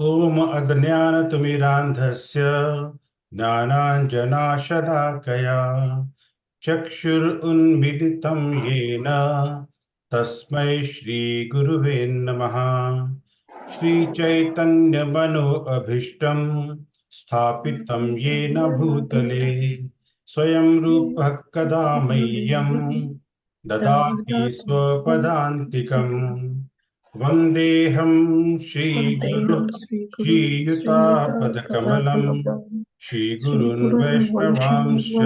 ओम अज्ञानतिमिरान्धस्य ज्ञानाञ्जनाशलाकया चक्षुरुन्मिलितं येन तस्मै श्रीगुरुवे नमः। श्रीचैतन्यमनोभीष्टं स्थापितं येन भूतले स्वयं रूपः कदा मह्यं ददाति स्वपदान्तिकम्। वन्देऽहं श्रीगुरु श्रीयुतापदकमलं श्रीगुरून् वैष्णवांश्च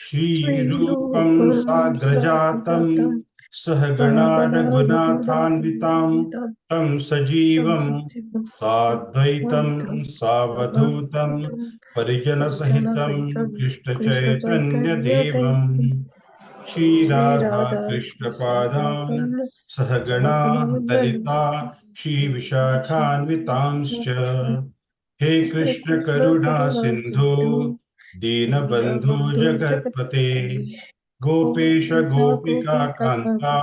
श्रीरूपं साग्रजातं सहगणा रघुनाथान्वितां तं सजीवं साद्वैतं सावधूतं परिजनसहितं कृष्णचैतन्यदेवम् श्रीराधा कृष्णपादान् सहगणा ललिता श्रीविशाखान्वितांश्च हे कृष्ण करुणा सिन्धु दीनबन्धु जगत्पते गोपेश गोपिका कान्ता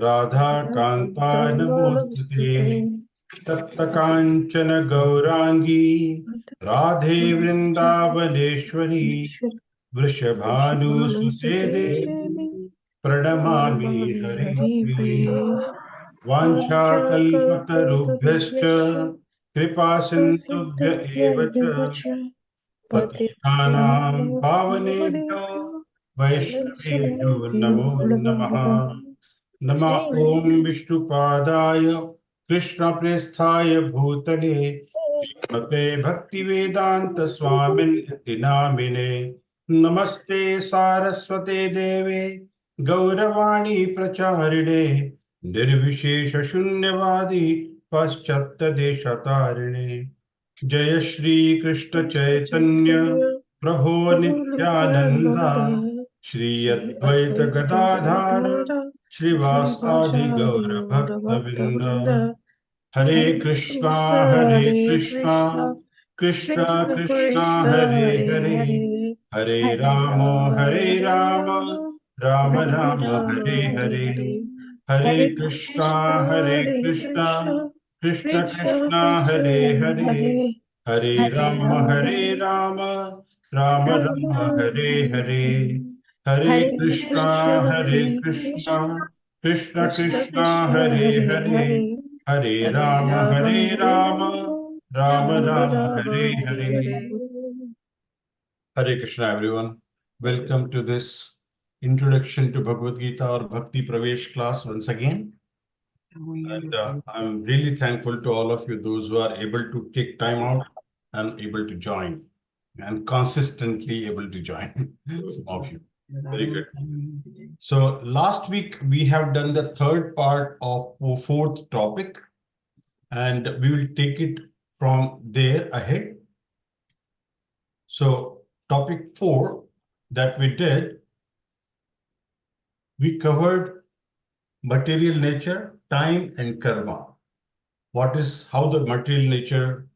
राधा कान्ता नमोस्तुते तप्त काञ्चन गौरांगी राधे वृन्दावनेश्वरी वृषभानुसुते देवी प्रणमामि हरिप्रिये वाञ्छाकल्पतरुभ्यश्च कृपा सिन्धुभ्य एव च पतितानां पावनेभ्यो वैष्णवेभ्यो नमो नमः। नमः ॐ विष्णुपादाय कृष्णप्रेष्ठाय भूतले श्रीमते भक्तिवेदान्त स्वामिनिति नामिने नमस्ते सारस्वते देवे गौरवाणी प्रचारिणे निर्विशेष शून्यवादी पाश्चात्य देशतारिणे जय श्री कृष्ण चैतन्य प्रभो नित्यानंदा श्री अद्वैत गदाधर श्रीवासादि गौर भक्तवृंद हरे Krishna Krishna Krishna Hare Hare Hare Ram Ram Ram Hare Hare Hare Krishna Krishna Krishna Hare Hare Hare Ram Ram Ram Hare Hare Hare Krishna Krishna Krishna Hare Hare Hare Ram Ram Ram Hare Hare. Hare Krishna, everyone. Welcome to this introduction to Bhagavad Gita or Bhakti Pravesh class once again. And I'm really thankful to all of you, those who are able to take time out and able to join and consistently able to join. Some of you. Very good. So last week we have done the third part of fourth topic, and we will take it from there ahead. So topic 4 that we did, we covered material nature, time, and karma. How the material nature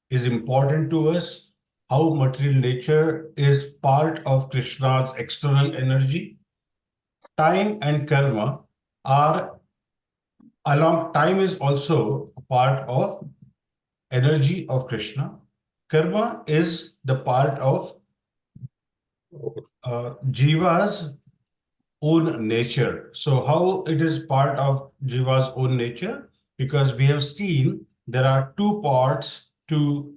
is important to us, how material nature is part of Krishna's external energy. Time and karma are time is also a part of energy of Krishna. Karma is the part of Jiva's own nature. So how it is part of Jiva's own nature? Because we have seen there are two parts to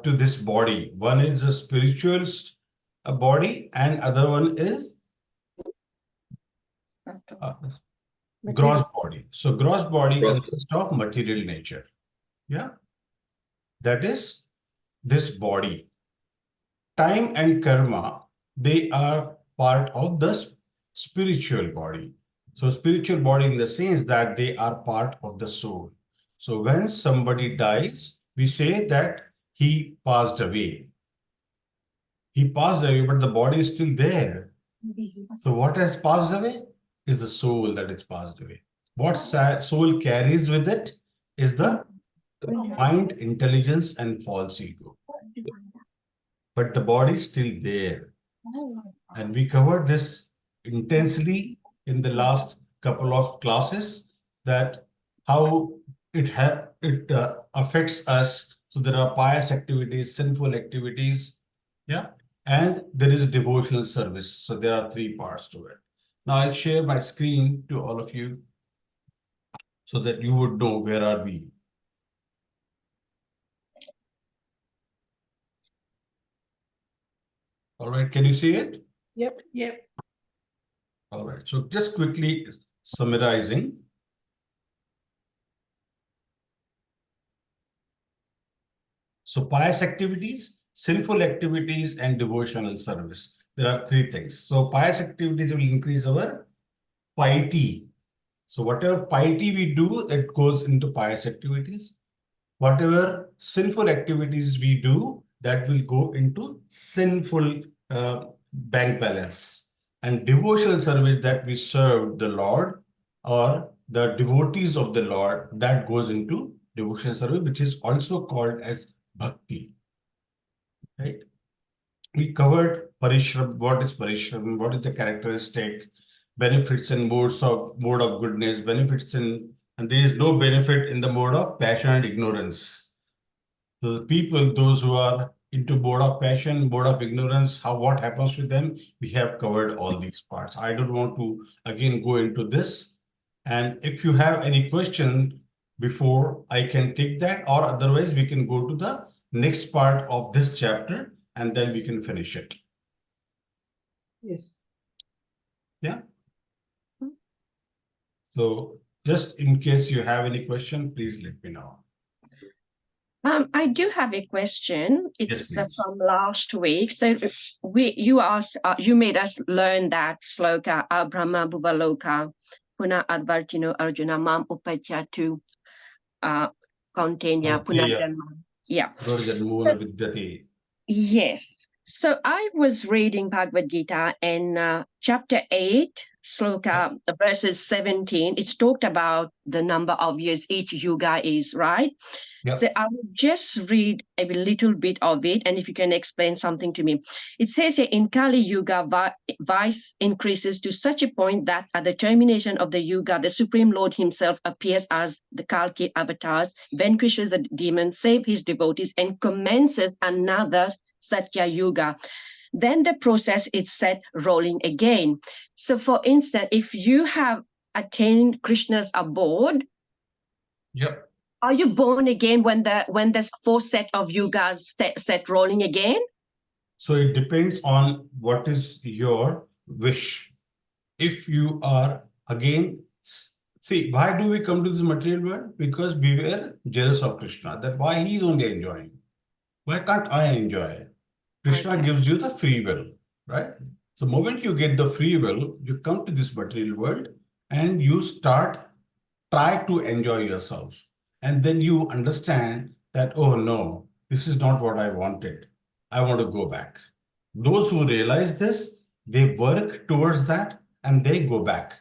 this body. One is the spiritual body, and other one is gross body. So gross body consists of material nature. Yeah, that is this body. Time and karma, they are part of the spiritual body. So spiritual body in the sense that they are part of the soul. So when somebody dies, we say that he passed away. He passed away, but the body is still there. So what has passed away is the soul that has passed away. What soul carries with it is the mind, intelligence, and false ego. But the body is still there. And we covered this intensely in the last couple of classes, that how it affects us. So there are pious activities, sinful activities, yeah, and there is devotional service. So there are three parts to it. Now I'll share my screen to all of you so that you would know where are we. All right, can you see it? Yep. Yep. All right, so just quickly summarizing. So pious activities, sinful activities, and devotional service. There are three things. So pious activities will increase our piety. So whatever piety we do, it goes into pious activities. Whatever sinful activities we do, that will go into sinful bank balance. And devotional service that we serve the Lord or the devotees of the Lord, that goes into devotional service, which is also called as bhakti. Right? We covered parishram, what is parishram, what is the characteristic, benefits and mode of goodness, benefits in, and there is no benefit in the mode of passion and ignorance. So the people, those who are into mode of passion, mode of ignorance, what happens to them, we have covered all these parts. I don't want to again go into this. And if you have any question before, I can take that, or otherwise we can go to the next part of this chapter and then we can finish it. Yes. Yeah. So just in case you have any question, please let me know. I do have a question. It's Yes, from last week. So you made us learn that sloka, Brahma Bhuvaloka, Puna Advartino Arjuna Mam Upachatu Kauntenya Punarjanma. Yeah. Yes. So I was reading Bhagavad Gita and chapter 8, sloka, verses 17. It's talked about the number of years each yuga is, right? Yep. So I will just read a little bit of it, and if you can explain something to me. It says here, in Kali Yuga, vice increases to such a point that at the termination of the Yuga, the Supreme Lord himself appears as the Kalki avatars, vanquishes the demons, saves his devotees, and commences another Satya Yuga. Then the process is set rolling again. So for instance, if you have attained Krishna's abode, Yep. are you born again when the fourth set of yugas set rolling again? So it depends on what is your wish. If you are again, see, why do we come to this material world? Because we were jealous of Krishna, that why he's only enjoying. Why can't I enjoy? Krishna gives you the free will, right? So the moment you get the free will, you come to this material world and you try to enjoy yourself. And then you understand that, oh no, this is not what I wanted. I want to go back. Those who realize this, they work towards that and they go back.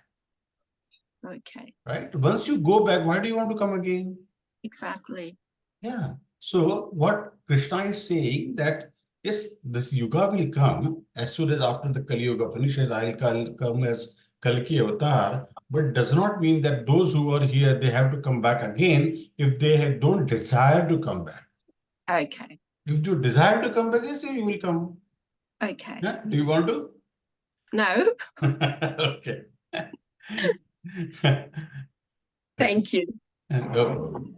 Okay. Right? Once you go back, why do you want to come again? Exactly. Yeah. So what Krishna is saying that, yes, this yuga will come as soon as after the Kali Yuga finishes, I'll come as Kalki avatar, but does not mean that those who are here, they have to come back again if they don't desire to come back. Okay. If you desire to come back, yes, you will come. Okay. Yeah? Do you want to? No. Okay. Thank you. No problem.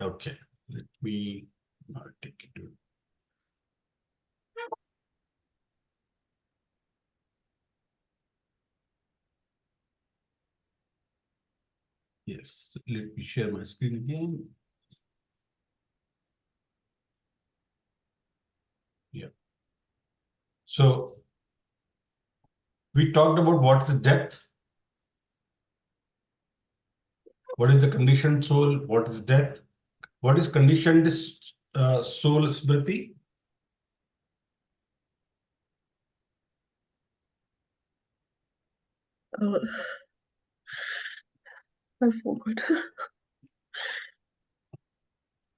Okay, let me take it to. Yes, let me share my screen again. Yeah. So we talked about what is death. What is the conditioned soul? What is death? What is conditioned soul, Smriti? I forgot.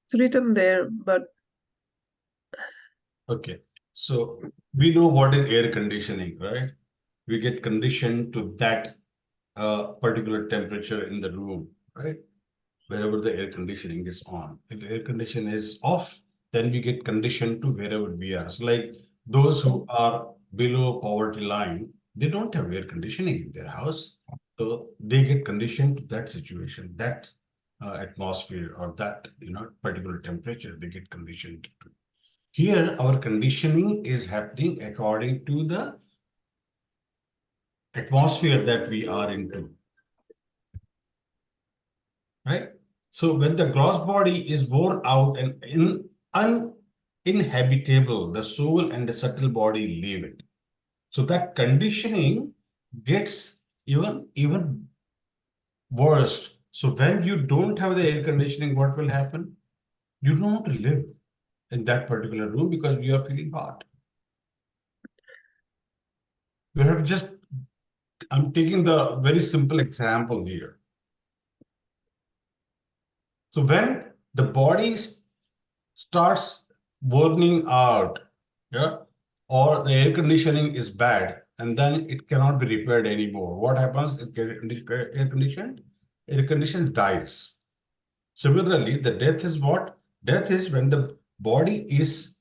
It's written there, but Okay. So we know what is air conditioning, right? we get conditioned to that particular temperature in the room, right? Wherever the air conditioning is on. If air conditioning is off, then we get conditioned to wherever we are. So like those who are below poverty line, they don't have air conditioning in their house. So they get conditioned to that situation, that atmosphere or that particular temperature, they get conditioned to. Here, our conditioning is happening according to the atmosphere that we are into. Right? So when the gross body is worn out and uninhabitable, the soul and the subtle body leave it. So that conditioning gets even worse. So when you don't have the air conditioning, what will happen? You don't want to live in that particular room because you are feeling hot. You have just, I'm taking the very simple example here. So when the body starts burning out, yeah, or the air conditioning is bad, and then it cannot be repaired anymore. What happens? It gets air conditioned dies. Similarly, the death is what? Death is when the body is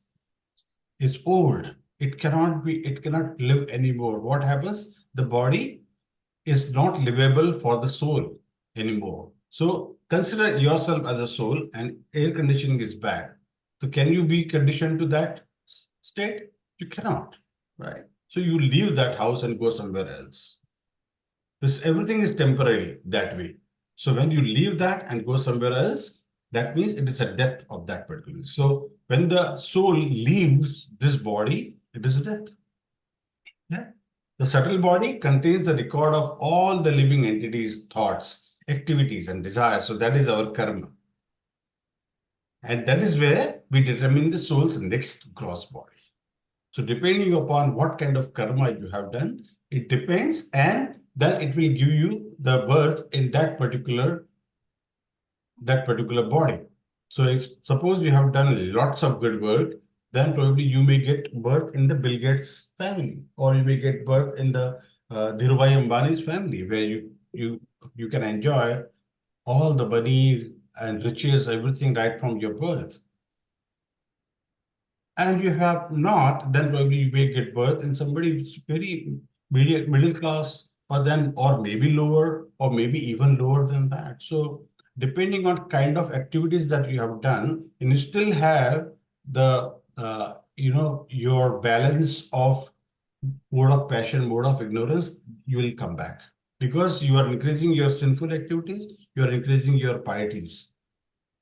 old. It cannot live anymore. What happens? The body is not livable for the soul anymore. So consider yourself as a soul and air conditioning is bad. So can you be conditioned to that state? You cannot, right? So you leave that house and go somewhere else. Everything is temporary that way. So when you leave that and go somewhere else, that means it is a death of that particular. So when the soul leaves this body, it is a death. Yeah. The subtle body contains the record of all the living entities, thoughts, activities, and desires. So that is our karma. And that is where we determine the soul's next gross body. So depending upon what kind of karma you have done, it depends, and then it will give you the birth in that particular body. So if suppose you have done lots of good work, then probably you may get birth in the Bill Gates family, or you may get birth in the Dhirubhai Ambani's family, where you can enjoy all the money and riches, everything right from your birth. And you have not, then probably you may get birth in somebody who's very middle class, or maybe lower, or maybe even lower than that. So depending on kind of activities that you have done, and you still have the your balance of mode of passion, mode of ignorance, you will come back because you are increasing your sinful activities, you are increasing your pieties.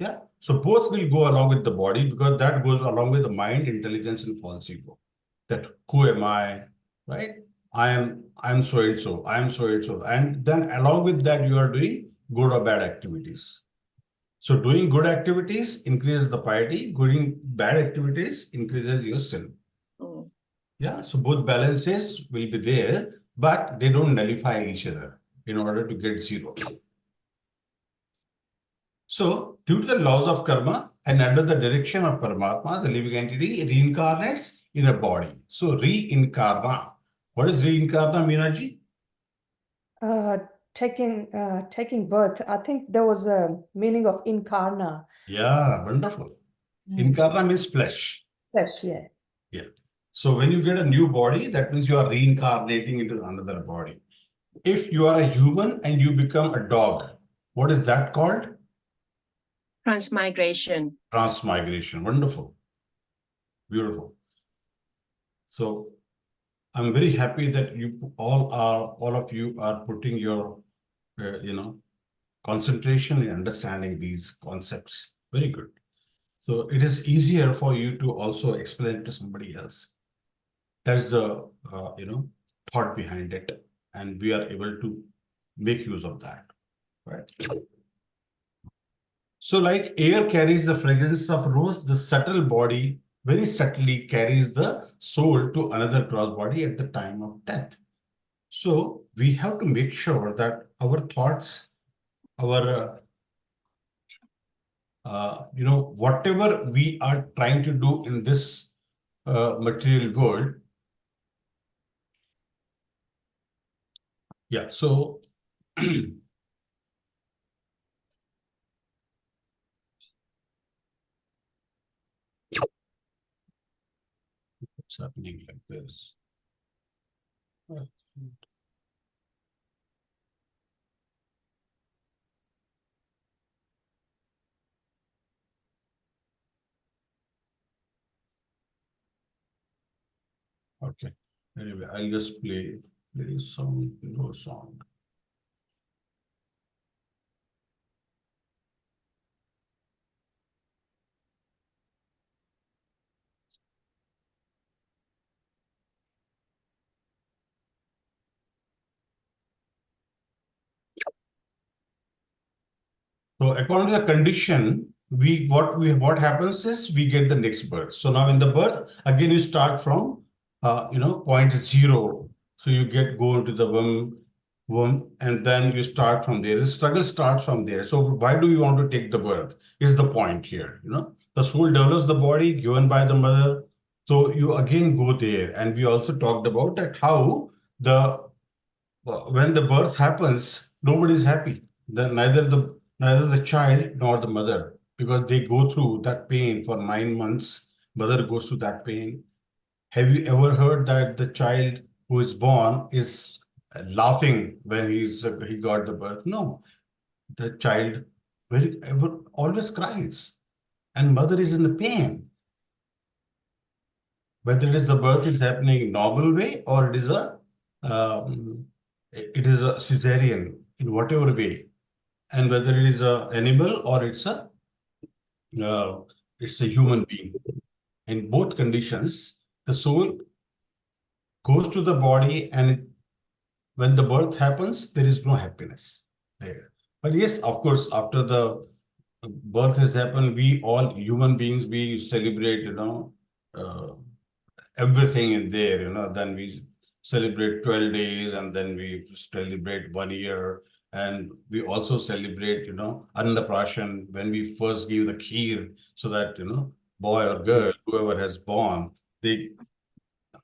Yeah. So both will go along with the body because that goes along with the mind, intelligence, and false ego. That who am I, right? I am so and so, I am so and so. And then along with that, you are doing good or bad activities. So doing good activities increases the piety, doing bad activities increases your sin. Mm. Yeah, so both balances will be there, but they don't nullify each other in order to get zero. So, due to the laws of karma and under the direction of Paramatma, the living entity reincarnates in a body. So, reincarna. What is reincarna, Meenaji? Taking birth. I think there was a meaning of incarna. Yeah, wonderful. Incarna means flesh. Flesh, yeah. Yeah. So, when you get a new body, that means you are reincarnating into another body. If you are a human and you become a dog, what is that called? Transmigration. Transmigration. Wonderful. Beautiful. So I'm very happy that all of you are putting your, concentration in understanding these concepts. Very good. So it is easier for you to also explain it to somebody else. That's the, thought behind it. And we are able to make use of that, right? So like air carries the fragrance of rose, the subtle body very subtly carries the soul to another gross body at the time of death. So we have to make sure that our thoughts, our, whatever we are trying to do in this material world, Yeah, so what's happening like this? Okay. Anyway, I'll just play some low sound. So according to the condition, what happens is we get the next birth. So now in the birth, again you start from point 0. So you go into the womb, and then you start from there. The struggle starts from there. So why do you want to take the birth? Is the point here. The soul develops the body given by the mother. So you again go there, and we also talked about that how when the birth happens, nobody is happy. Neither the child nor the mother, because they go through that pain for 9 months. Mother goes through that pain. Have you ever heard that the child who is born is laughing when he got the birth? No, the child always cries, and mother is in the pain. Whether it is the birth is happening in normal way or um, it is a cesarean in whatever way, and whether it is a animal or uh, it's a human being. In both conditions, the soul goes to the body, and when the birth happens, there is no happiness there. But yes, of course, after the birth has happened, we all human beings, we celebrate, uh, everything in there, then we celebrate 12 days, and then we celebrate 1 year, and we also celebrate, Annaprashan, when we first give the kheer, so that, boy or girl, whoever has born,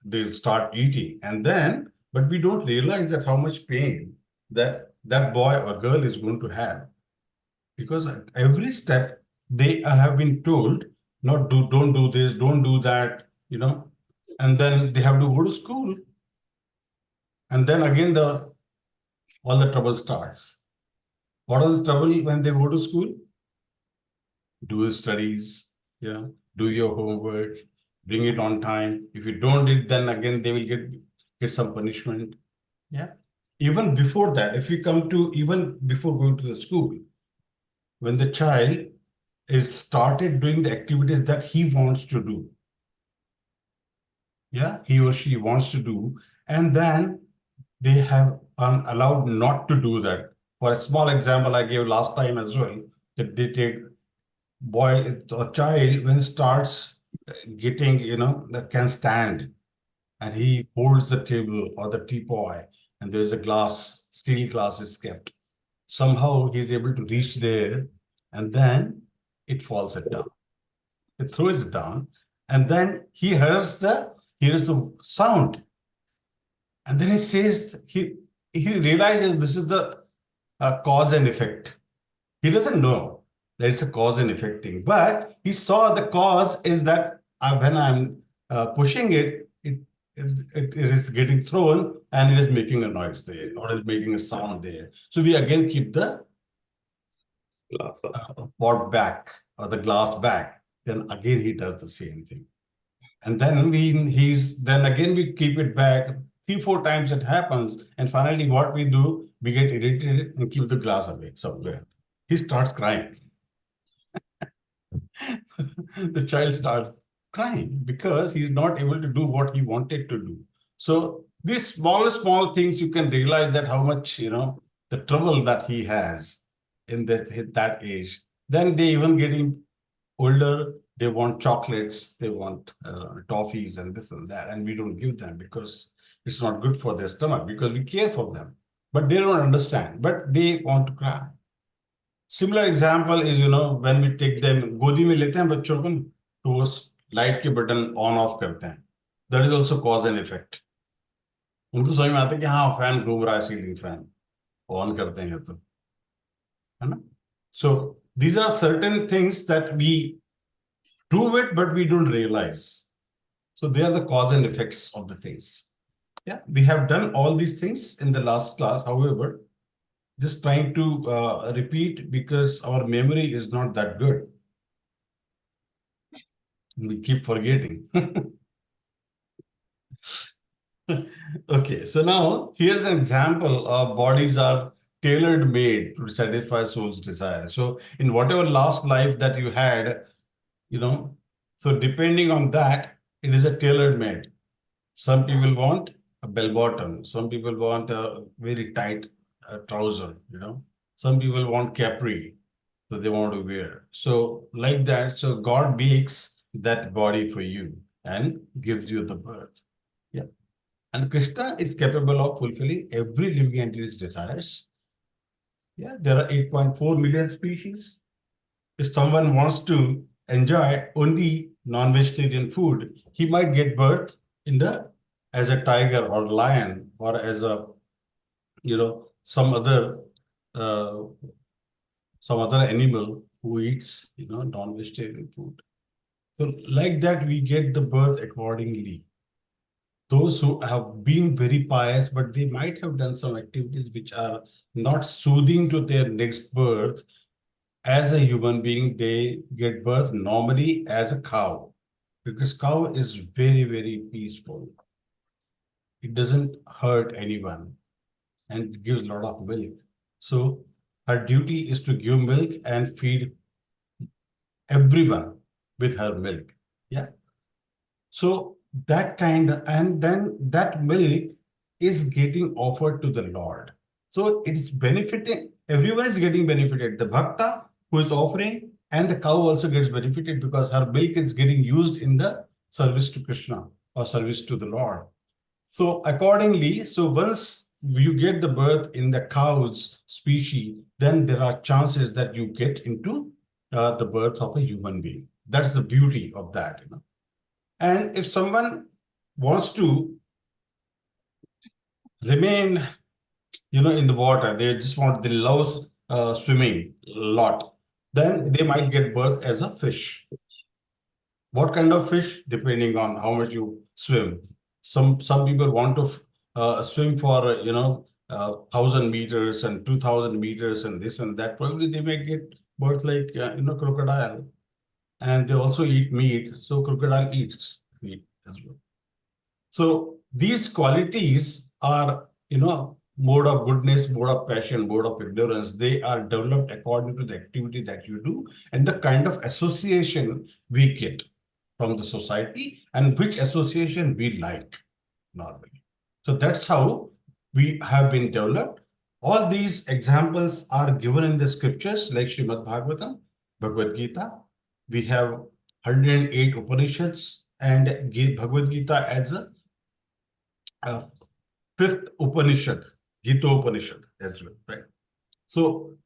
they'll start eating. And then, but we don't realize that how much pain that boy or girl is going to have. Because at every step, they have been told, don't do this, don't do that, and then they have to go to school. And then again, all the trouble starts. What is the trouble when they go to school? Do your studies, do your homework, bring it on time. If you don't do it, then again they will get some punishment. Yeah. Even before that, if you come to even before going to the school, when the child is started doing the activities that he wants to do, he or she wants to do, and then they have allowed not to do that. For a small example, I gave last time as well, that they take boy or child when starts getting, that can stand, and he holds the table or the teapot, and there is a steel glass is kept. Somehow he's able to reach there, and then it falls it down. It throws it down, and then he hears the sound. And then he says, he realizes this is the cause and effect. He doesn't know that it's a cause and effect thing, but he saw the cause is that when I'm pushing it is getting thrown, and it is making a noise there, or it is making a sound there. So we again keep the pot back, or the glass back. Then again he does the same thing. And then again we keep it back. 3-4 times it happens, and finally what we do, we get irritated and keep the glass away somewhere. He starts crying. The child starts crying because he's not able to do what he wanted to do. So these small things, you can realize that how much, the trouble that he has in that age. Then they even getting older, they want chocolates, they want toffees and this and that, and we don't give them because it's not good for their stomach, because we care for them. But they don't understand, but they want to cry. Similar example is, when we take them, गोदी में लेते हैं बच्चों को, तो वो light के button on off करते हैं. That is also cause and effect. उनको समझ में आता है कि हाँ फैन घूम रहा है, सीलिंग फैन ऑन करते हैं तो, है ना? So these are certain things that we do it but we don't realize. So they are the cause and effects of the things. Yeah, we have done all these things in the last class. However, just trying to repeat because our memory is not that good. We keep forgetting. Okay, so now here's an example of bodies are tailored made to satisfy soul's desire. So in whatever last life that you had, so depending on that, it is a tailored made. Some people want a bell bottom. Some people want a very tight trouser, Some people want capri, so they want to wear. So like that, so God makes that body for you and gives you the birth. Yeah. And Krishna is capable of fulfilling every living entity's desires. Yeah, there are 8.4 million species. If someone wants to enjoy only non-vegetarian food, he might get birth as a tiger or lion or as a some other uh, animal who eats non-vegetarian food. So like that, we get the birth accordingly. Those who have been very pious, but they might have done some activities which are not soothing to their next birth. As a human being, they get birth normally as a cow, because cow is very, very peaceful. It doesn't hurt anyone and it gives a lot of milk. So her duty is to give milk and feed everyone with her milk. Yeah. So and then that milk is getting offered to the Lord. So it's benefiting, everyone is getting benefited. The Bhakta who is offering and the cow also gets benefited because her milk is getting used in the service to Krishna or service to the Lord. So accordingly, so once you get the birth in the cow's species, then there are chances that you get into the birth of a human being. That's the beauty of that, And if someone wants to remain, in the water, they love swimming a lot, then they might get birth as a fish. What kind of fish? Depending on how much you swim. Some people want to swim for 1,000 meters and 2,000 meters and this and that. Probably they may get birth like crocodile, and they also eat meat. So crocodile eats meat as well. So these qualities are, mode of goodness, mode of passion, mode of endurance. They are developed according to the activity that you do and the kind of association we get from the society and which association we like normally. So that's how we have been developed. All these examples are given in the scriptures like Srimad Bhagavatam, Bhagavad Gita. We have 108 Upanishads and Bhagavad Gita as a fifth Upanishad, Gita Upanishad as well, right? So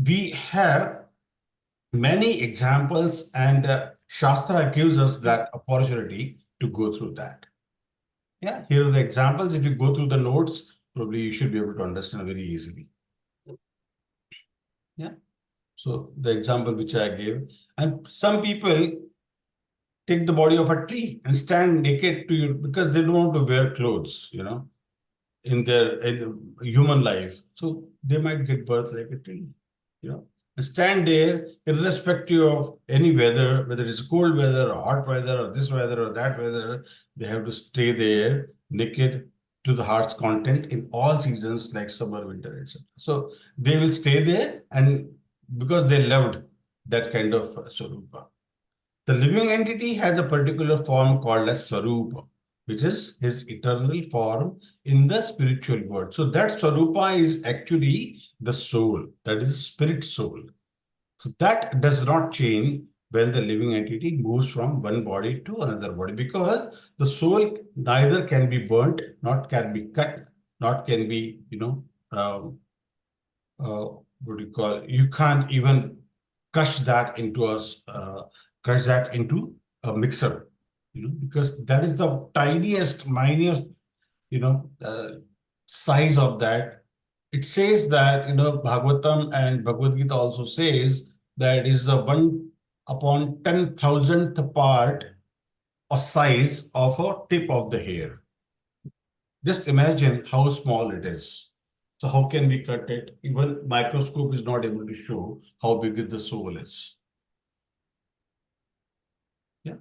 we have many examples and Shastra gives us that opportunity to go through that. Yeah, here are the examples. If you go through the notes, probably you should be able to understand very easily. Yeah. So the example which I gave, and some people take the body of a tree and stand naked to you because they don't want to wear clothes, in their human life. So they might get birth like a tree, stand there irrespective of any weather, whether it's cold weather or hot weather or this weather or that weather. They have to stay there naked to the heart's content in all seasons like summer, winter, etc. So they will stay there, and because they loved that kind of Swarupa. The living entity has a particular form called as Swarupa, which is his eternal form in the spiritual world. So that Swarupa is actually the soul, that is spirit soul. So that does not change when the living entity moves from one body to another body, because the soul neither can be burnt, not can be cut, not can be, what do you call, you can't even crush that into a mixer, because that is the tiniest, minute size of that. It says that, Bhagavatam and Bhagavad Gita also says that it is a 1/10,000th part or size of a tip of the hair. Just imagine how small it is. So how can we cut it? Even microscope is not able to show how big the soul is. Yeah.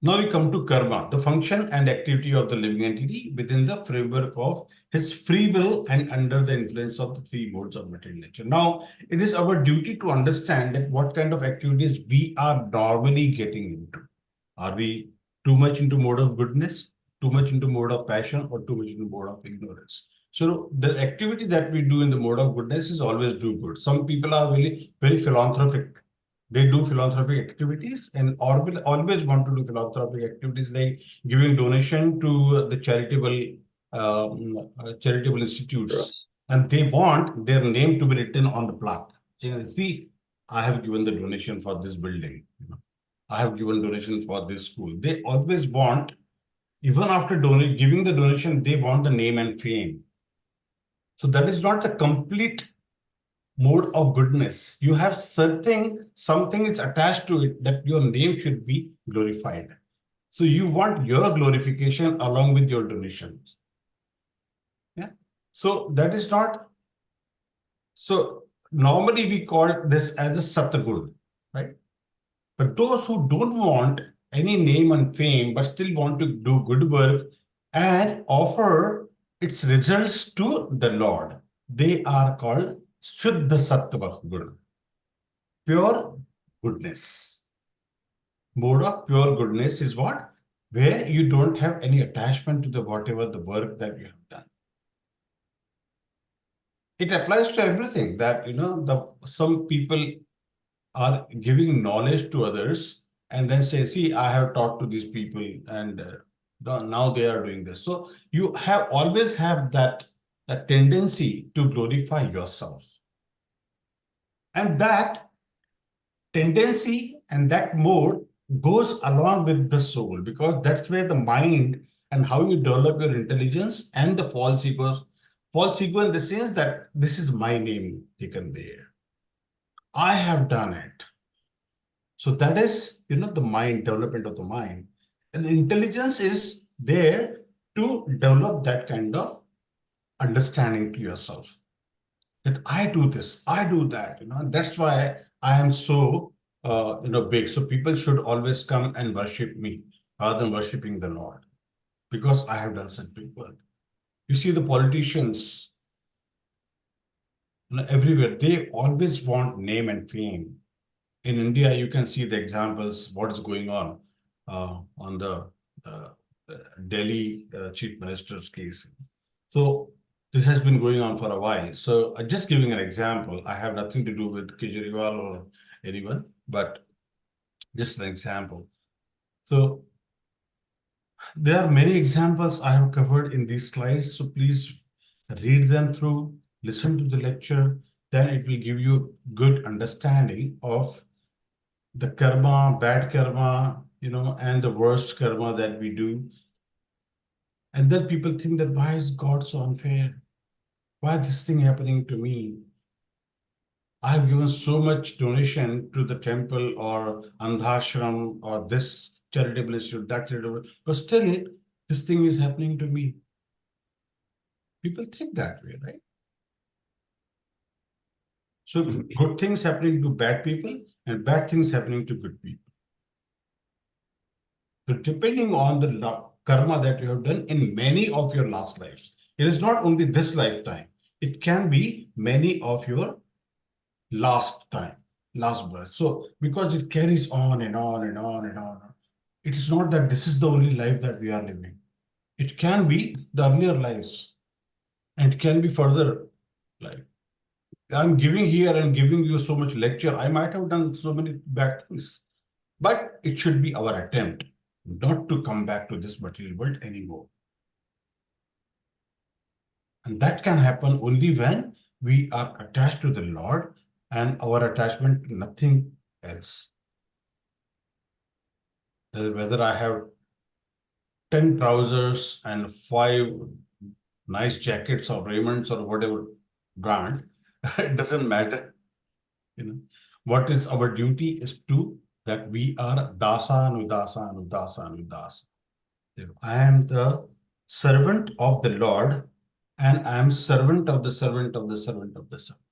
Now we come to karma, the function and activity of the living entity within the framework of his free will and under the influence of the three modes of material nature. Now, it is our duty to understand that what kind of activities we are normally getting into. Are we too much into mode of goodness, too much into mode of passion, or too much into mode of ignorance? So the activity that we do in the mode of goodness is always do good. Some people are really very philanthropic. They do philanthropic activities and always want to do philanthropic activities like giving donation to the charitable institutes. Yes. And they want their name to be written on the plaque. See, I have given the donation for this building. I have given donation for this school. They always want, even after giving the donation, they want the name and fame. So that is not the complete mode of goodness. You have something is attached to it that your name should be glorified. So you want your glorification along with your donations. Yeah. So that is not. So normally we call this as a Satguru, right? But those who don't want any name and fame, but still want to do good work and offer its results to the Lord, they are called Shuddha Sattva Guna, pure goodness. Mode of pure goodness is what? Where you don't have any attachment to the whatever the work that you have done. It applies to everything that, some people are giving knowledge to others and then say, see, I have talked to these people and now they are doing this. So you always have that tendency to glorify yourself. And that tendency and that mode goes along with the soul, because that's where the mind and how you develop your intelligence and the false ego in the sense that this is my name taken there. I have done it. So that is, the mind, development of the mind. And intelligence is there to develop that kind of understanding to yourself. That I do this, I do that, that's why I am so, big. So people should always come and worship me rather than worshiping the Lord, because I have done such big work. You see the politicians, everywhere, they always want name and fame. In India, you can see the examples, what is going on the Delhi Chief Minister's case. So this has been going on for a while. So just giving an example, I have nothing to do with Kejriwal or anyone, but just an example. So there are many examples I have covered in these slides. So please read them through, listen to the lecture, then it will give you good understanding of the karma, bad karma, and the worst karma that we do. And then people think that, why is God so unfair? Why is this thing happening to me? I have given so much donation to the temple or Andhashram or this charitable institute, that charitable, but still this thing is happening to me. People think that way, right? So good things happening to bad people and bad things happening to good people. So depending on the karma that you have done in many of your last lives, it is not only this lifetime, it can be many of your last birth. So because it carries on and on and on and on, it is not that this is the only life that we are living. It can be the earlier lives and it can be further life. I'm giving here and giving you so much lecture. I might have done so many bad things, but it should be our attempt not to come back to this material world anymore. And that can happen only when we are attached to the Lord and our attachment to nothing else. Whether I have 10 trousers and 5 nice jackets or raiments or whatever brand, it doesn't matter. What is our duty is to that we are dasa anudasa anudasa anudasa. I am the servant of the Lord, and I am servant of the servant of the servant of the servant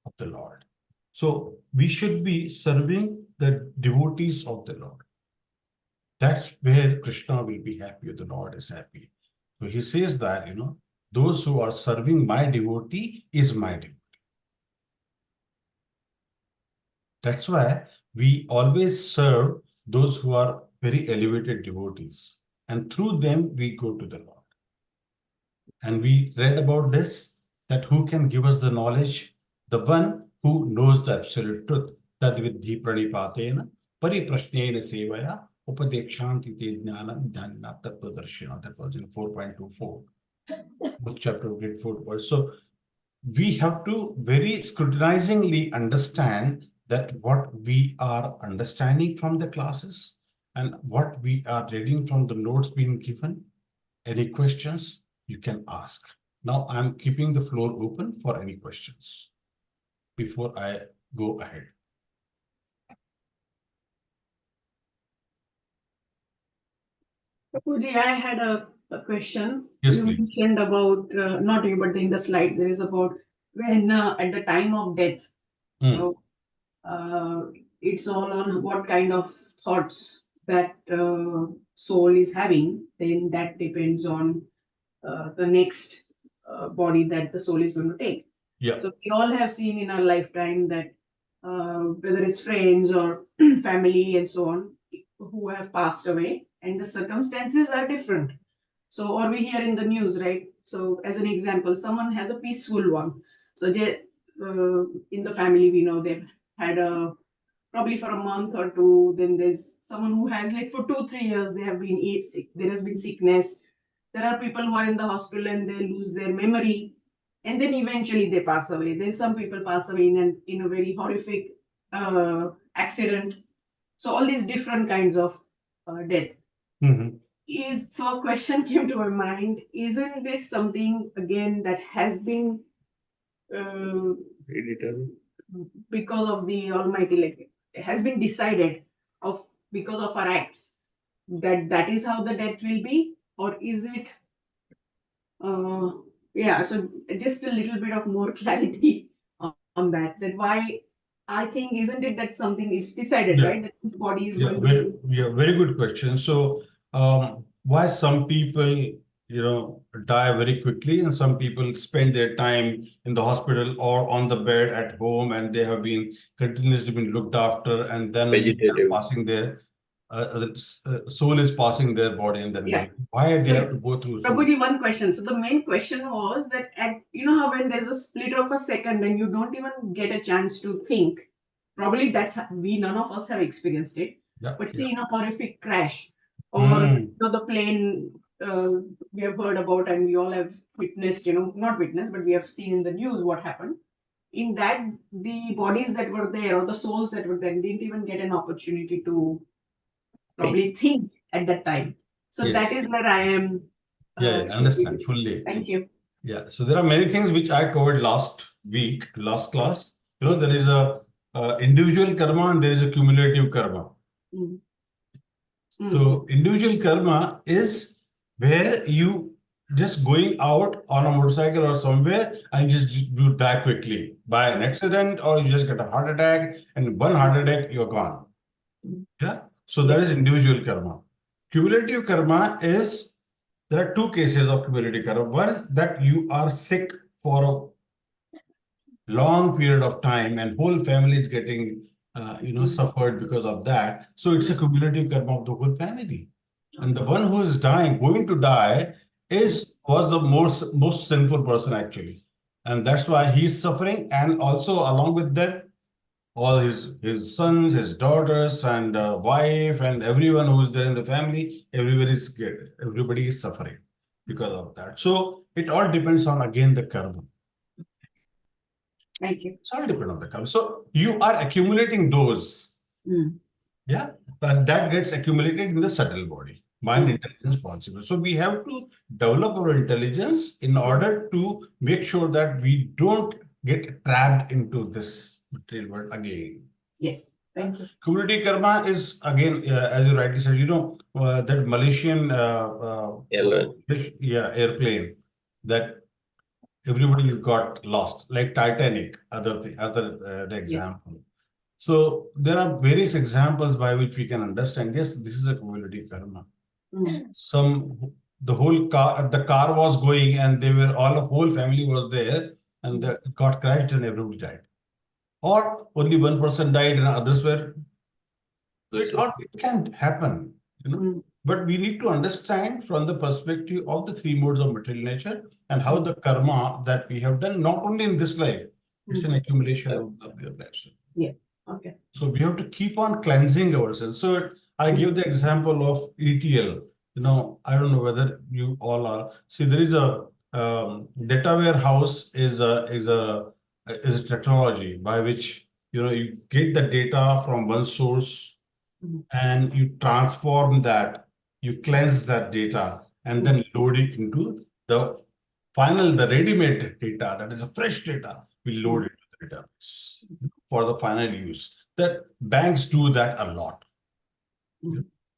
of the Lord. So we should be serving the devotees of the Lord. That's where Krishna will be happy, the Lord is happy. So he says that, those who are serving my devotee is my devotee. That's why we always serve those who are very elevated devotees. And through them, we go to the Lord. And we read about this, that who can give us the knowledge? The one who knows the absolute truth. Tad vidhi pranipatena pariprashnena sevaya upadekshanti te jnanam jnanina tattvadarshina. That was in 4.24, book chapter of grade 4 verse. So we have to very scrutinizingly understand that what we are understanding from the classes and what we are reading from the notes being given. Any questions you can ask. Now I'm keeping the floor open for any questions before I go ahead. Prabhuji, I had a question. Yes, You please. mentioned about, not you, but in the slide, there is about when at the time of death. So it's all on what kind of thoughts that soul is having. Then that depends on the next body that the soul is going to take. Yeah. So we all have seen in our lifetime that whether it's friends or family and so on, who have passed away, and the circumstances are different. So, or we hear in the news, right? So, as an example, someone has a peaceful one. So, they, in the family, we know they've had a probably for a month or two. Then there's someone who has like for 2-3 years they have been sick. There has been sickness. There are people who are in the hospital and they lose their memory, and then eventually they pass away. Then some people pass away in a very horrific accident. So all these different kinds of death. So a question came to my mind: isn't this something again that has been because of the Almighty, like it has been decided because of our acts, that is how the death will be, or is it? So just a little bit of more clarity on that. That why I think isn't it that something it's decided, right? That this body is going to be. Very good question. So why some people die very quickly and some people spend their time in the hospital or on the bed at home, and they have been continuously been looked after, and then they are passing their soul is passing their body, and then why they have to go through so Prabhuji, one question. So the main question was that how when there's a split of a second and you don't even get a chance to think, probably that's none of us have experienced it. But say in a horrific crash or the plane we have heard about and we all have witnessed, not witnessed, but we have seen in the news what happened. In that, the bodies that were there or the souls that were there didn't even get an opportunity to probably think at that time. So that is where I am. I understand fully. Thank you. Yeah, so there are many things which I covered last class. There is a individual karma and there is a cumulative karma. So individual karma is where you just going out on a motorcycle or somewhere and you die quickly by an accident, or you just get a heart attack, and one heart attack you're gone. Yeah. So that is individual karma. Cumulative karma is, there are two cases of cumulative karma. One is that you are sick for a long period of time and whole family is getting suffered because of that. So it's a cumulative karma of the whole family. And the one who is going to die was the most sinful person actually. And that's why he's suffering, and also along with them all his sons, his daughters, and wife, and everyone who is there in the family, everybody is suffering because of that. So it all depends on, again, the karma. Thank you. It's all depends on the karma. So you are accumulating those. Yeah, but that gets accumulated in the subtle body. Mind, Mm. intelligence, possible. So we have to develop our intelligence in order to make sure that we don't get trapped into this material world again. Yes. Thank you. Community karma is again, as you rightly said, that Malaysian Airline. airplane that everybody got lost, like Titanic, other example. So there are various examples by which we can understand, yes, this is a community karma. Mm. The car was going and the whole family was there and it got crashed and everybody died. Or only one person died and others were. So it can happen, Mm. But we need to understand from the perspective of the three modes of material nature and how the karma that we have done, not only in this life, it's an accumulation of the lives. Yeah. Okay. So we have to keep on cleansing ourselves. So I give the example of ETL. I don't know whether you all are. See, there is a data warehouse is a technology by which you get the data from one source and you transform that, you cleanse that data, and then load it into the ready-made data, that is a fresh data, we load it to the database for the final use. That banks do that a lot.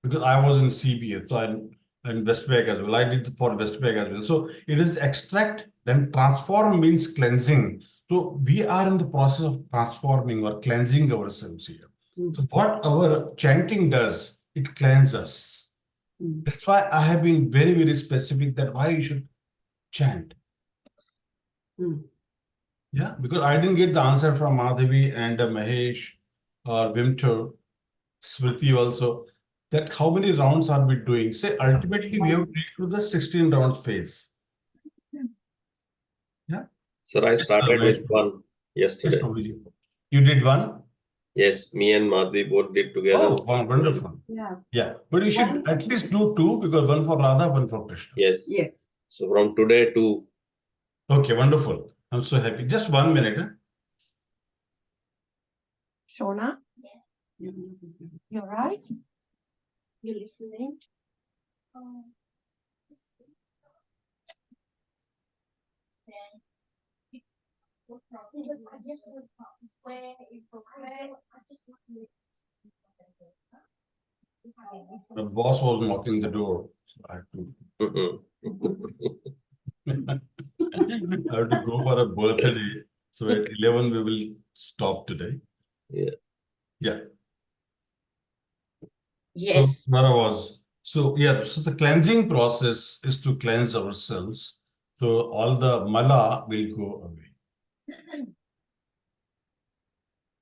Because I was in CBA, so I'm in Westpac as well. I did for Westpac as well. So it is extract, then transform means cleansing. So we are in the process of transforming or cleansing ourselves here. So what our chanting does, it cleanses us. That's why I have been very, very specific that why you should chant. Yeah, because I didn't get the answer from Madhavi and Mahesh or Vimter, Smriti also, that how many rounds are we doing? Say, ultimately, we have reached to the 16 rounds phase. Yeah. Sir, I started with one yesterday. You did one? Yes, me and Madhvi both did together. Oh, wonderful. Yeah. Yeah, but you should at least do two, because one for Radha, one for Krishna. Yes. Yeah. So from today to... Okay, wonderful. I'm so happy. Just 1 minute. Huh? Shona, you're right. You listening? The boss was knocking the door. So I have to go for a birthday. So at 11, we will stop today. Yeah. Yeah. Yes. So where I was. So the cleansing process is to cleanse ourselves. So all the mala will go away.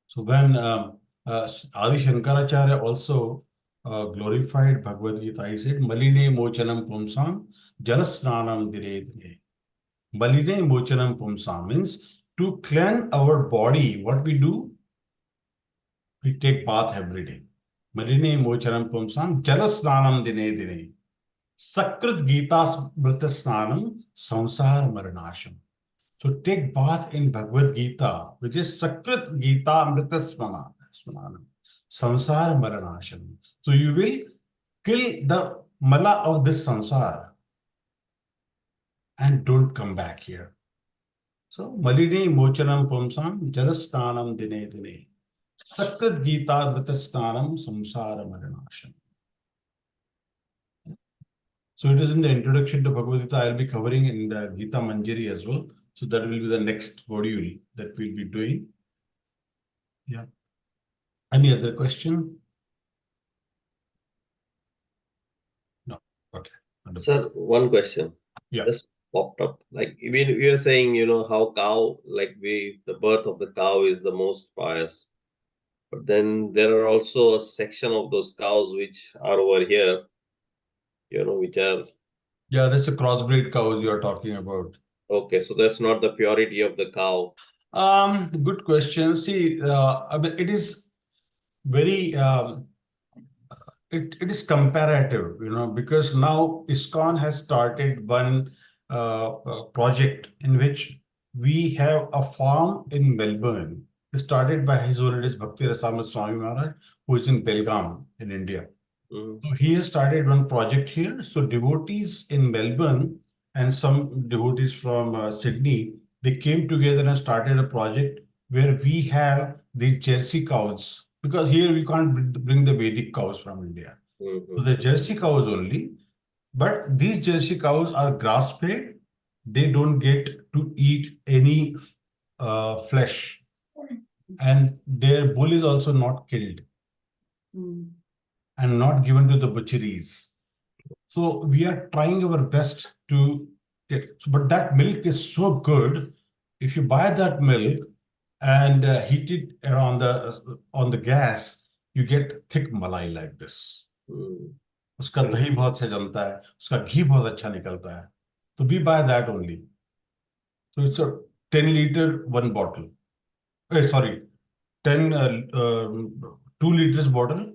So when Adi Shankaracharya also glorified Bhagavad Gita, he said, Maline mochanam pumsam jalasnanam dire dire. Maline mochanam pumsam means to cleanse our body. What we do? We take bath every day. Maline mochanam pumsam jalasnanam dine dine. Sakrit Gita Smrita Snanam Samsar Maranasham. So take bath in Bhagavad Gita, which is Sakrit Gita Amrita Smananam. Samsar Maranasham. So you will kill the mala of this samsara and don't come back here. So Malini Mochanam Pumsam Jalastanam Dine Dine. Sakrit Gita Amrita Snanam Samsara Maranasham. So it is in the introduction to Bhagavad Gita. I'll be covering in the Gita Manjari as well. So that will be the next module that we'll be doing. Yeah. Any other question? No. Okay. Sir, one question. Yeah. Just popped up. Like we are saying, how cow, the birth of the cow is the most pious. But then there are also a section of those cows which are over here, which are... Yeah, that's the crossbreed cows you are talking about. Okay, so that's not the purity of the cow. Good question. See, I mean, it is very, it is comparative, because now ISKCON has started one project in which we have a farm in Melbourne started by His Holiness Bhakti Rasamrita Swami Maharaj, who is in Belgaum in India. Mm. So he has started one project here. So devotees in Melbourne and some devotees from Sydney, they came together and started a project where we have these Jersey cows, because here we can't bring the Vedic cows from India. So the Jersey cows only, but these Jersey cows are grass-fed. They don't get to eat any flesh, and their bull is also not killed and not given to the butcheries. So we are trying our best to get, but that milk is so good. If you buy that milk and heat it on the gas, you get thick malai like this. उसका दही बहुत अच्छा जमता है, उसका घी बहुत अच्छा निकलता है. So we buy that only. So it's a 10-liter one bottle. Sorry, 2 liters bottle,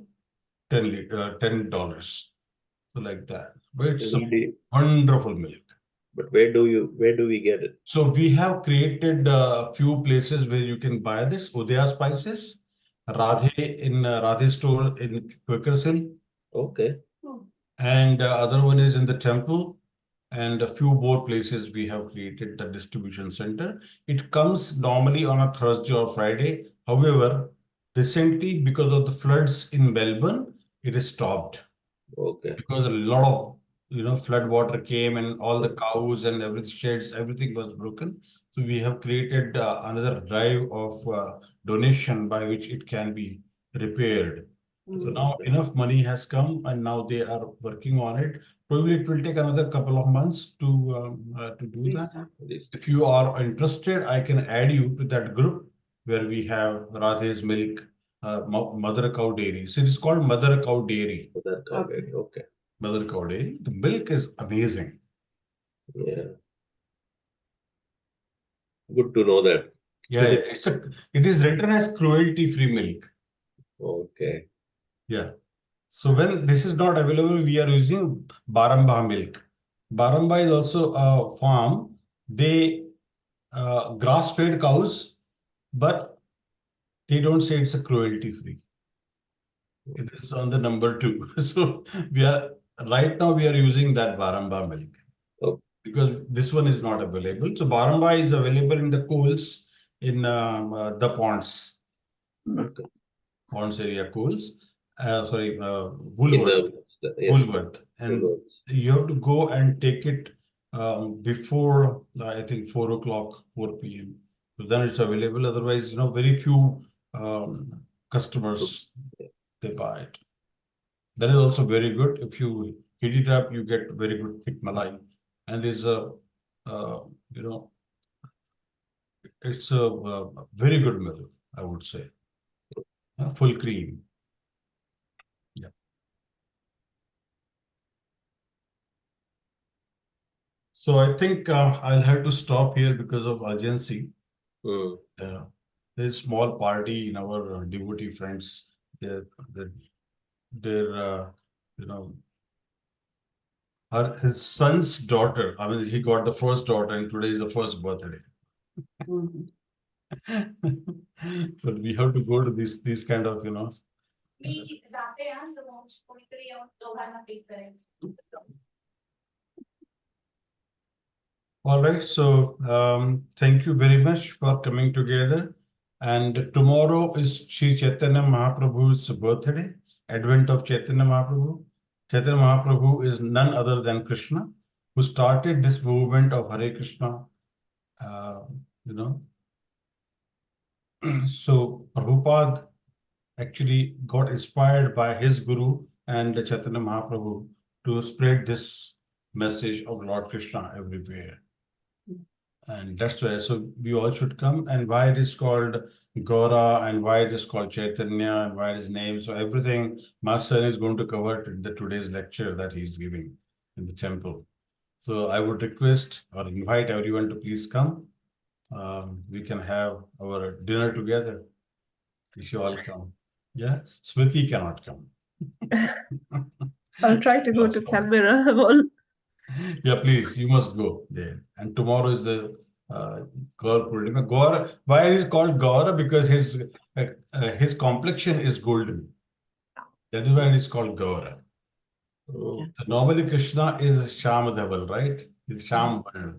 $10. So like that. But it's a wonderful milk. But where do we get it? So we have created a few places where you can buy this. Udaya Spices, Radhe in Radhe store in Quakerson. Okay. And other one is in the temple. And a few more places we have created the distribution center. It comes normally on a Thursday or Friday. However, recently, because of the floods in Melbourne, it is stopped. Okay. Because a lot of flood water came and all the cows and everything, sheds, everything was broken. So we have created another drive of donation by which it can be repaired. So now enough money has come and now they are working on it. Probably it will take another couple of months to do that. If you are interested, I can add you to that group where we have Radhe's milk, Mother Cow Dairy. So it's called Mother Cow Dairy. Mother Cow Dairy, okay. Mother Cow Dairy. The milk is amazing. Yeah. Good to know that. Yeah, it is written as cruelty-free milk. Okay. Yeah. So when this is not available, we are using Baramba milk. Baramba is also a farm. They grass-fed cows, but they don't say it's a cruelty-free. It is on the number 2. So right now we are using that Baramba milk. Oh. Because this one is not available. So Baramba is available in the coals in the ponds. Okay. Ponds area coals. Woolworth. Woolworth. And you have to go and take it before, I think, 4 o'clock, 4 p.m. So then it's available. Otherwise, very few customers, they buy it. That is also very good. If you heat it up, you get very good thick malai. And it's it's a very good milk, I would say. Full cream. Yeah. So I think I'll have to stop here because of urgency. There's a small party in our devotee friends. His son's daughter. I mean, he got the first daughter, and today is the first birthday. But we have to go to these kind of, All right. So thank you very much for coming together. And tomorrow is Sri Chaitanya Mahaprabhu's birthday, Advent of Chaitanya Mahaprabhu. Chaitanya Mahaprabhu is none other than Krishna, who started this movement of Hare Krishna. So Prabhupada actually got inspired by his guru and Chaitanya Mahaprabhu to spread this message of Lord Krishna everywhere. And that's why, so we all should come. And why it is called Gaura and why it is called Chaitanya and why it is named. So everything Master is going to cover in today's lecture that he's giving in the temple. So I would request or invite everyone to please come. We can have our dinner together if you all come. Yeah, Smriti cannot come. I'll try to go to Canberra. Yeah, please, you must go there. And tomorrow is the Gaur Purnima. Gaur, why is it called Gaura? Because his complexion is golden. That is why it is called Gaura. Mm. So normally Krishna is Sham Dhaval, right? It's Sham Varna.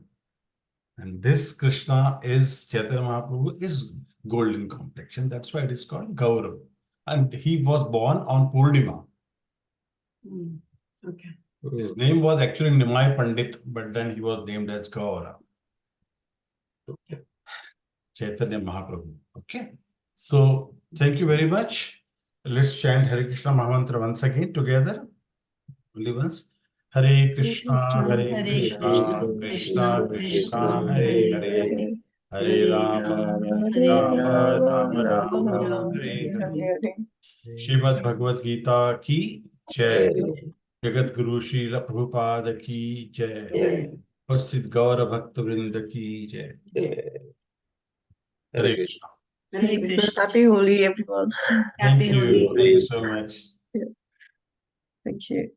And this Krishna is Chaitanya Mahaprabhu is golden complexion. That's why it is called Gaurav. And he was born on Purnima. Okay. His name was actually Nimai Pandit, but then he was named as Gaura. Chaitanya Mahaprabhu. Okay. So thank you very much. Let's chant Hare Krishna Mahamantra once again together. Only once. Hare Krishna, Hare Krishna, Krishna Krishna, Hare Hare. Hare Rama, Rama Rama, Rama Hare Hare. Srimad Bhagavad Gita ki Jai. Jagat Guru Srila Prabhupada ki Jai. Upasthit Gaura Bhakta Vrinda ki Jai. Hare Krishna. Hare Krishna. Happy Holi, everyone. Thank Happy you. Holi. Thank you so much. Thank you.